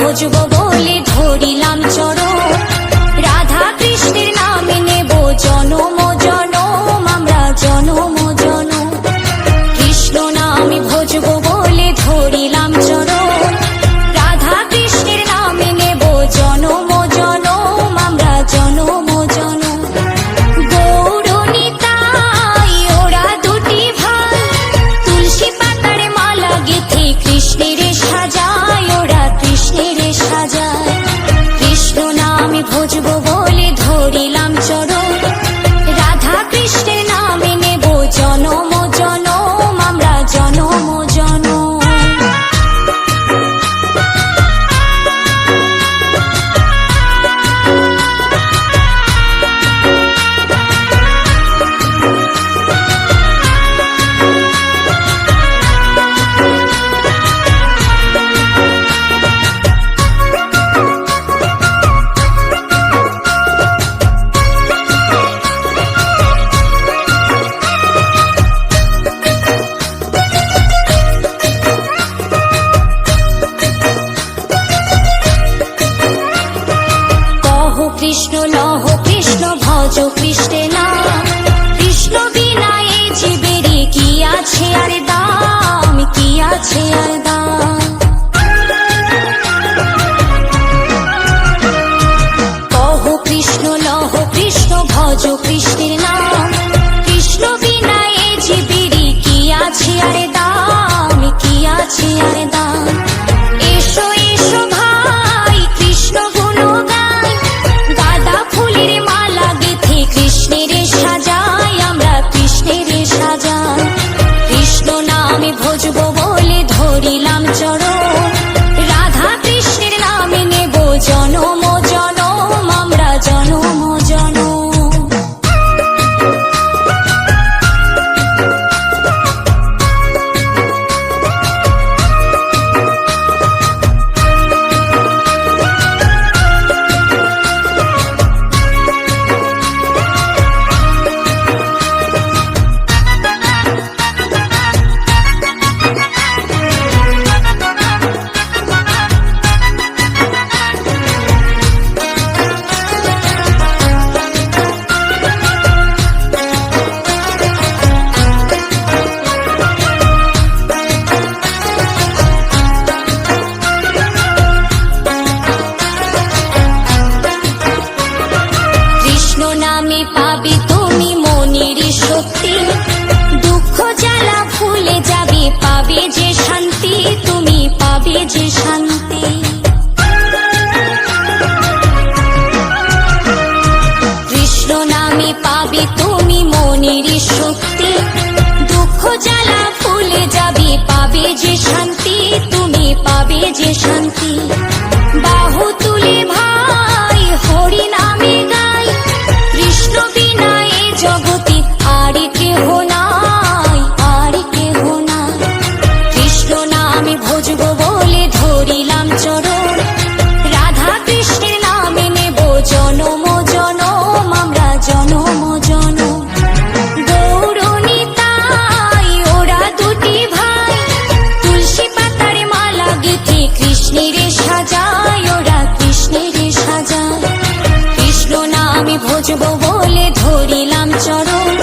ভজব বলে ধরিলাম চরণ। রাধা কৃষ্ণের নামে নেব জনম জনম আমরা জনম জনম। কৃষ্ণ নামে ভজব বলে ধরিলাম চরণ। রাধা কৃষ্ণের নামে নেব জনম জনম আমরা জনম জনম। গৌর নিতাই ওরা দুটি ভাই, তুলসী পাতার মালা গেঁথে কৃষ্ণের সাজায় ওরা কৃষ্ণের সাজায়। কৃষ্ণ নামে ভজব বলে ধরিলাম চরণ। রাধা কৃষ্ণের নামে নেব জনম জনম আমরা জনম জনম। কৃষ্ণ লহ কৃষ্ণ ভজ কৃষ্ণে নাম। কৃষ্ণ বিনা এই জীবেরই কি আছে আর দাম, কি আছে আর দাম। কহ কৃষ্ণ লহ কৃষ্ণ ভজ কৃষ্ণের নাম। কৃষ্ণ বিনা এই জীবেরই কি আছে আর দাম, কি আছে আর দাম। এসো এসো ভাই কৃষ্ণ গুণ গাই, গাঁদা ফুলের মালা গেঁথে কৃষ্ণের সাজাই আমরা কৃষ্ণের সাজাই। কৃষ্ণ নামে ভজব বলে ধরিলাম চরণ। রাধা কৃষ্ণের নামে নেব জনম জনম আমরা জনম জনম। নামে পাবে তুমি মনের শক্তি, দুঃখ জ্বালা ভুলে যাবে পাবে যে শান্তি, তুমি পাবে যে শান্তি। কৃষ্ণ নামে পাবে তুমি মনের শক্তি, দুঃখ জ্বালা ভুলে যাবে পাবে যে শান্তি, তুমি পাবে যে শান্তি। বাহু তুলে ভাই হরি নামে গাই, কৃষ্ণ বিনা এ জগতে আর কেহ নাই, আর কেহ নাই। কৃষ্ণ নামে ভজব বলে ধরিলাম চরণ। রাধা কৃষ্ণের নামে নেব জনম জনম আমরা জনম জনম। গৌর নিতাই ওরা দুটি ভাই, তুলসী পাতার মালা গেঁথে কৃষ্ণের সাজায় ওরা কৃষ্ণের সাজায়। কৃষ্ণ নামে ভজব বলে ধরিলাম চরণ।